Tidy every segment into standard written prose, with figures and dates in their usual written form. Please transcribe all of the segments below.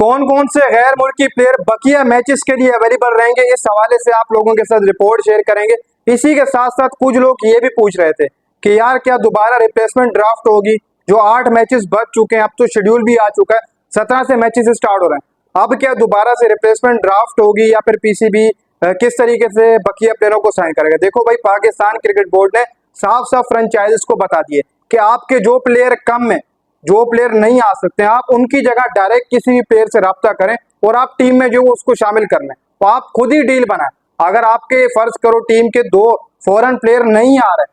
कौन कौन से गैर मुल्की प्लेयर बकिया मैचेस के लिए अवेलेबल रहेंगे, इस हवाले से आप लोगों के साथ रिपोर्ट शेयर करेंगे। इसी के साथ साथ कुछ लोग ये भी पूछ रहे थे कि यार क्या दोबारा रिप्लेसमेंट ड्राफ्ट होगी, जो 8 मैचेस बच चुके हैं, अब तो शेड्यूल भी आ चुका है, 17 से मैचेस स्टार्ट हो रहे हैं, अब क्या दोबारा से रिप्लेसमेंट ड्राफ्ट होगी या फिर पीसीबी किस तरीके से बकिया प्लेयरों को साइन करेगा। देखो भाई, पाकिस्तान क्रिकेट बोर्ड ने साफ साफ फ्रेंचाइजीज को बता दिए कि आपके जो प्लेयर कम है, जो प्लेयर नहीं आ सकते हैं, आप उनकी जगह डायरेक्ट किसी भी प्लेयर से राब्ता करें और आप टीम में जो उसको शामिल कर लें, तो आप खुद ही डील बनाएं। अगर आपके फर्ज करो टीम के 2 फॉरेन प्लेयर नहीं आ रहे,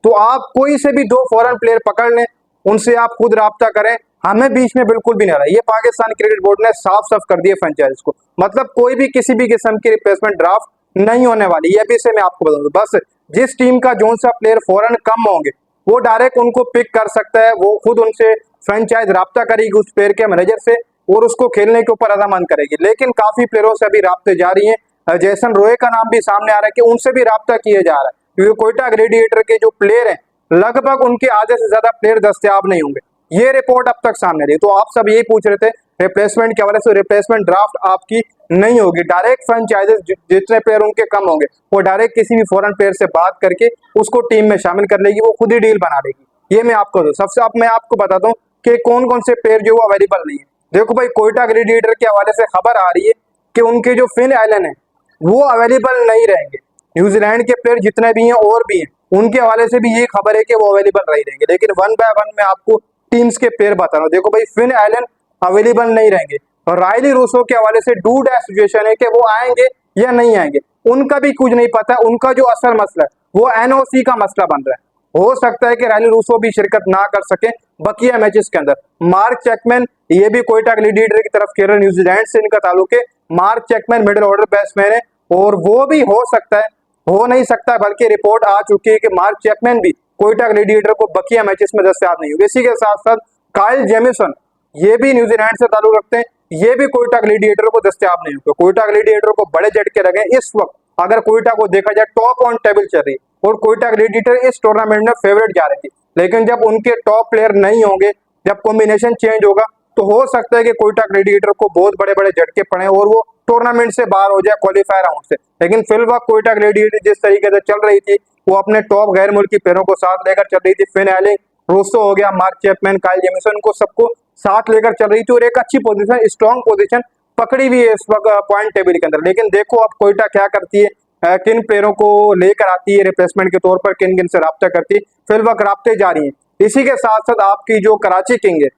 तो आप कोई से भी 2 फॉरेन प्लेयर पकड़ लें, उनसे आप खुद राब्ता करें, हमें बीच में बिल्कुल भी नहीं रहा। ये पाकिस्तान क्रिकेट बोर्ड ने साफ साफ कर दिया फ्रेंचाइज को, मतलब कोई भी किसी भी किस्म की रिप्लेसमेंट ड्राफ्ट नहीं होने वाली। ये भी से मैं आपको बता दूं, बस जिस टीम का जो सा प्लेयर फॉरेन कम होंगे वो डायरेक्ट उनको पिक कर सकता है, वो खुद उनसे फ्रेंचाइज राब्ता करेगी उस प्लेयर के मैनेजर से और उसको खेलने के ऊपर रजामंद करेगी। लेकिन काफी प्लेयरों से अभी राब्ते जारी हैं, जैसन रोए का नाम भी सामने आ रहा है कि उनसे भी राब्ता किया जा रहा है, क्योंकि कोयटा ग्लेडिएटर के जो प्लेयर हैं लगभग उनके आधे से ज्यादा प्लेयर दस्तयाब नहीं होंगे। ये रिपोर्ट अब तक सामने रही। तो आप सब यही पूछ रहे थे रिप्लेसमेंट के हवाले से, रिप्लेसमेंट ड्राफ्ट आपकी नहीं होगी, डायरेक्ट फ्रेंचाइजेस जितने प्लेयर उनके कम होंगे वो डायरेक्ट किसी भी फॉरेन प्लेयर से बात करके उसको टीम में शामिल कर लेगी, वो खुद ही डील बना लेगी। ये मैं आपको सबसे अब मैं आपको बताता हूँ कि कौन कौन से प्लेयर जो वो अवेलेबल नहीं है। देखो भाई, कोयटा ग्लेडिएटर के हवाले से खबर आ रही है कि उनके जो फिन एलन है वो अवेलेबल नहीं रहेंगे। न्यूजीलैंड के प्लेयर जितने भी हैं और भी हैं, उनके हवाले से भी ये खबर है कि वो अवेलेबल नहीं रहेंगे। लेकिन 1 बाय 1 मैं आपको टीम्स के प्लेयर बता रहा हूँ। देखो भाई, फिन एलन अवेलेबल नहीं रहेंगे और रायली रूसो के हवाले से डू डैश सिचुएशन है कि वो आएंगे या नहीं आएंगे, उनका भी कुछ नहीं पता। उनका जो असल मसला है वो एनओसी का मसला बन रहा है। हो सकता है कि रायली रूसो भी शिरकत ना कर सके बकिया मैचेस के अंदर। मार्क चैपमैन ये भी कोयटा ग्लेडिएटर की तरफ खेल रहे, न्यूजीलैंड से इनका ताल्लुक है। Mark Chapman middle order batsman है और वो भी हो सकता है, हो नहीं सकता बल्कि रिपोर्ट आ चुकी है कि मार्क चैपमैन भी कोयटा ग्लेडिएटर को बकिया मैचेस में दस्तयाब नहीं होंगे। इसी के साथ साथ काइल जेमिसन ये भी न्यूजीलैंड से ताल्लुक रखते हैं, ये भी कोयटा ग्लेडिएटर को दस्तयाब नहीं होंगे। कोयटा ग्लेडिएटर को बड़े झटके लगे इस वक्त। अगर कोयटा को देखा जाए टॉप ऑन टेबल चल रही है और कोयटा ग्लेडिएटर इस टूर्नामेंट में फेवरेट जा रही थी, लेकिन जब उनके टॉप प्लेयर नहीं होंगे, जब कॉम्बिनेशन चेंज होगा, तो हो सकता है कि कोयटा ग्लेडिएटर को बहुत बड़े बड़े झटके पड़े और वो टूर्नामेंट से बाहर हो जाए क्वालिफायर राउंड से। लेकिन फिलहाल कोयटा ग्लेडिएटर जिस तरीके से चल रही थी, वो अपने टॉप गैर मुल्की प्लेयरों को साथ लेकर चल रही थी। फिन एलिंग, रूसो हो गया, मार्क चैपमैन, काइल जेमिसन को सबको साथ लेकर चल रही थी और एक अच्छी पोजीशन, स्ट्रॉन्ग पोजीशन पकड़ी हुई है इस वक्त पॉइंट टेबल के अंदर। लेकिन देखो अब कोयटा क्या करती है, किन प्लेयरों को लेकर आती है रिप्लेसमेंट के तौर पर, किन किन से राब्ता करती है। फिलहाल राब्ते जारी हैं। इसी के साथ साथ आपकी जो कराची किंग है,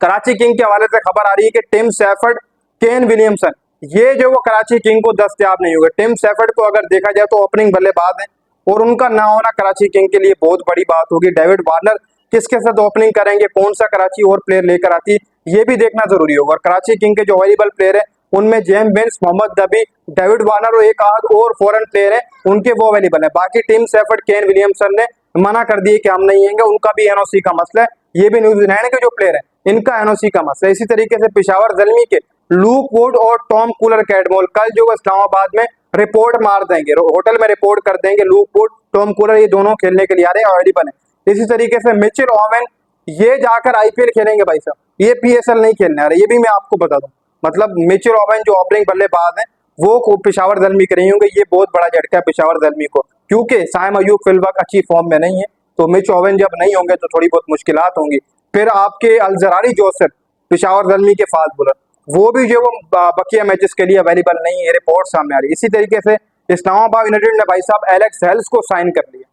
कराची किंग के हवाले से खबर आ रही है कि टिम सैफर्ड, केन विलियमसन, ये जो वो कराची किंग को दस्तयाब नहीं होगा। टिम सैफर्ड को अगर देखा जाए तो ओपनिंग बल्लेबाज है और उनका ना होना कराची किंग के लिए बहुत बड़ी बात होगी। डेविड वार्नर किसके साथ ओपनिंग करेंगे, कौन सा कराची और प्लेयर लेकर आती है, ये भी देखना जरूरी होगा। और कराची किंग के जो अवेलेबल प्लेयर है उनमें जेम्स बेंस, मोहम्मद नबी, डेविड वार्नर और एक आध और फॉरेन प्लेयर है, उनके वो अवेलेबल है। बाकी टिम सैफर्ड, केन विलियमसन ने मना कर दिए कि हम नहीं आएंगे, उनका भी एनओसी का मसला है। ये भी न्यूजीलैंड के जो प्लेयर है इनका एनओसी का मसला है। इसी तरीके से पेशावर जलमी के लूक वुड और टॉम कूलर कैटमोल कल जो इस्लामाबाद में रिपोर्ट मार देंगे, होटल में रिपोर्ट कर देंगे। लूक वुड, टॉम कूलर ये दोनों खेलने के लिए आ रहे हैं, अवेलेबल है। इसी तरीके से मिचेल ओवेन ये जाकर आईपीएल खेलेंगे भाई साहब, ये पीएसएल नहीं खेलने आ रहे, ये भी मैं आपको बता दूं। मतलब मिचेल ओवेन जो ओपनिंग बल्लेबाज हैं वो पेशावर दलमी के नहीं होंगे। ये बहुत बड़ा झटका है पेशावर दलमी को, क्योंकि साइम अयूब फिलहाल अच्छी फॉर्म में नहीं है, तो मिच ओवेन जब नहीं होंगे तो थोड़ी बहुत मुश्किलात होंगी। फिर आपके अलजरारी जोसेफ, पेशावर दलमी के फास्ट बॉलर, वो भी जो वो बकिया मैचेस के लिए अवेलेबल नहीं है, रिपोर्ट सामने आ रही है। इसी तरीके से इस्लामाबाद यूनाइटेड ने भाई साहब एलेक्स हेल्स को साइन कर लिया।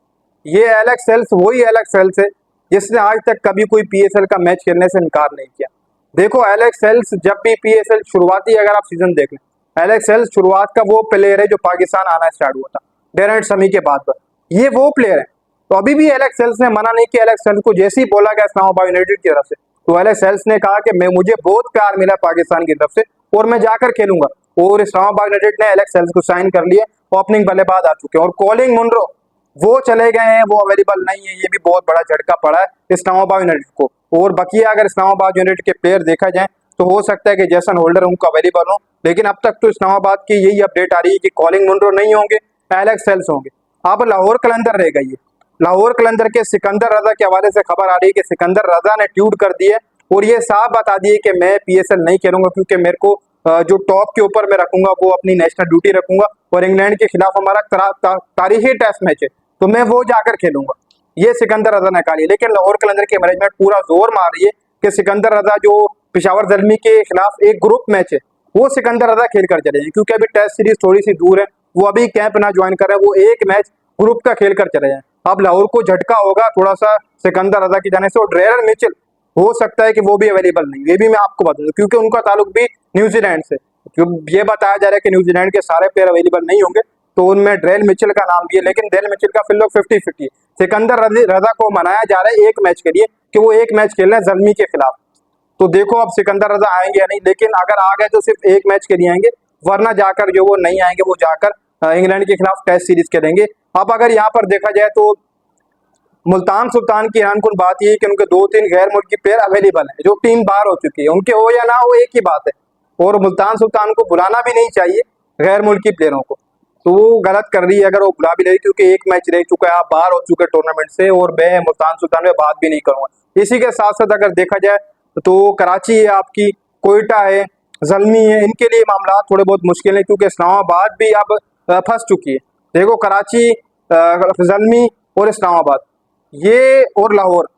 ये एलेक्स हेल्स वही एलेक्स हेल्स है जिसने आज तक कभी कोई पीएसएल का मैच खेलने से इनकार नहीं किया। देखो एलेक्स हेल्स जब भी पीएसएल शुरुआती अगर आप सीजन देख लें, एलेक्स हेल्स शुरुआत का वो प्लेयर है जो पाकिस्तान आना स्टार्ट हुआ था डेरेंट समी के बाद पर, ये वो प्लेयर है। तो अभी भी एलेक्स हेल्स ने मना नहीं किया। एलेक्स हेल्स को जैसे ही बोला गया इस्लामाबाद यूनाइटेड की तरफ से, तो एलेक्स हेल्स ने कहा कि मुझे बहुत प्यार मिला पाकिस्तान की तरफ से और मैं जाकर खेलूंगा। और इस्लामाबाद यूनाइटेड ने एलेक्स हेल्स को साइन कर लिया, ओपनिंग बल्लेबाज आ चुके हैं। और कॉलिंग मुनरो वो चले गए हैं, वो अवेलेबल नहीं है, ये भी बहुत बड़ा झटका पड़ा है इस्लामाबाद यूनाइटेड को। और बकिया अगर इस्लामाबाद यूनाइटेड के प्लेयर देखा जाए तो हो सकता है कि जैसन होल्डर उनको अवेलेबल हो, लेकिन अब तक तो इस्लामाबाद की यही अपडेट आ रही है कि कॉलिंग मुनरो नहीं होंगे, एलेक्स हेल्स होंगे। अब लाहौर कलंदर रह गई है। लाहौर कलंदर के सिकंदर रजा के हवाले से खबर आ रही है कि सिकंदर रजा ने ट्वीट कर दी है और ये साफ बता दिए कि मैं PSL नहीं खेलूंगा, क्योंकि मेरे को जो टॉप के ऊपर मैं रखूंगा वो अपनी नेशनल ड्यूटी रखूंगा, और इंग्लैंड के खिलाफ हमारा तारीखी टेस्ट मैच है, तो मैं वो जाकर खेलूंगा। ये सिकंदर रजा ने कहा। लेकिन लाहौर कलंदर की मैनेजमेंट पूरा जोर मार रही है कि सिकंदर रजा जो पेशावर ज़ल्मी के खिलाफ एक ग्रुप मैच है वो सिकंदर रजा खेल कर चले जाएं, क्योंकि अभी टेस्ट सीरीज थोड़ी सी दूर है, वो अभी कैंप ना ज्वाइन कर रहे हैं, वो एक मैच ग्रुप का खेल कर चले जाएं। अब लाहौर को झटका होगा थोड़ा सा सिकंदर रजा की जाने से, और ड्रेरन मिचेल हो सकता है कि वो भी अवेलेबल नहीं, ये भी मैं आपको बता दूं, क्योंकि उनका ताल्लुक भी न्यूजीलैंड से, क्योंकि ये बताया जा रहा है कि न्यूजीलैंड के सारे प्लेयर अवेलेबल नहीं होंगे, तो उनमें ड्रेल मिचेल का नाम भी है। लेकिन ड्रेल मिचेल का फिलहाल 50-50, सिकंदर रजा को मनाया जा रहा है एक मैच के लिए कि वो एक मैच खेल रहे हैं ज़ल्मी के खिलाफ। तो देखो अब सिकंदर रजा आएंगे या नहीं, लेकिन अगर आ गए तो सिर्फ एक मैच के लिए आएंगे, वरना जाकर जो वो नहीं आएंगे वो जाकर इंग्लैंड के खिलाफ टेस्ट सीरीज खेलेंगे। अब अगर यहाँ पर देखा जाए तो मुल्तान सुल्तान की हैरानकुन बात यह है कि उनके 2-3 गैर मुल्की प्लेयर अवेलेबल हैं, जो टीम बाहर हो चुकी है, उनके हो या ना हो एक ही बात है, और मुल्तान सुल्तान को बुलाना भी नहीं चाहिए गैर मुल्की प्लेयरों को, तो वो गलत कर रही है अगर वो बुला भी रही, क्योंकि एक मैच रह चुका है, आप बाहर हो चुके टूर्नामेंट से, और मैं मुल्तान सुल्तान में बात भी नहीं करूंगा। इसी के साथ साथ अगर देखा जाए तो कराची है आपकी, कोयटा है, ज़ल्मी है, इनके लिए मामला थोड़े बहुत मुश्किल है, क्योंकि इस्लामाबाद भी अब फंस चुकी है। देखो कराची, ज़ल्मी और इस्लामाबाद, ये और लाहौर,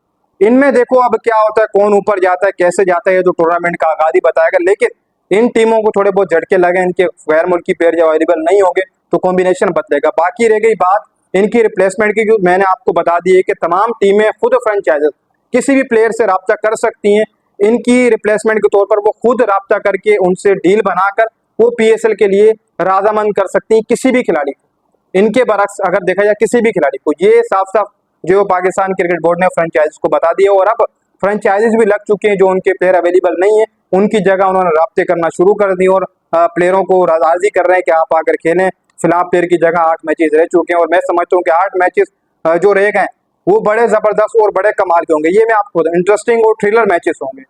इनमें देखो अब क्या होता है, कौन ऊपर जाता है, कैसे जाता है, ये तो टूर्नामेंट का आगाज ही बताएगा। लेकिन इन टीमों को थोड़े बहुत झटके लगे, इनके गैर मुल्की प्लेयर जब अवेलेबल नहीं होंगे तो कॉम्बिनेशन बदलेगा। बाकी रह गई बात इनकी रिप्लेसमेंट की, मैंने आपको बता दी है कि तमाम टीमें खुद फ्रेंचाइजर किसी भी प्लेयर से रब्ता कर सकती हैं, इनकी रिप्लेसमेंट के तौर पर वो खुद रब्ता करके उनसे डील बनाकर वो PSL के लिए राजामंद कर सकती हैं किसी भी खिलाड़ी को। इनके बरक्स अगर देखा जाए किसी भी खिलाड़ी को, ये साफ साफ जो पाकिस्तान क्रिकेट बोर्ड ने फ्रेंचाइज को बता दिया, और अब फ्रेंचाइजीज भी लग चुके हैं, जो उनके प्लेयर अवेलेबल नहीं है उनकी जगह उन्होंने राब्ते करना शुरू कर दी, और प्लेयरों को राजी कर रहे हैं कि आप आकर खेलें। फिलहाल प्लेयर की जगह 8 मैचेस रह चुके हैं, और मैं समझता हूँ कि 8 मैचेस जो रह गए वो बड़े जबरदस्त और बड़े कमाल के होंगे। ये मैं आपको इंटरेस्टिंग और थ्रिलर मैचेस होंगे।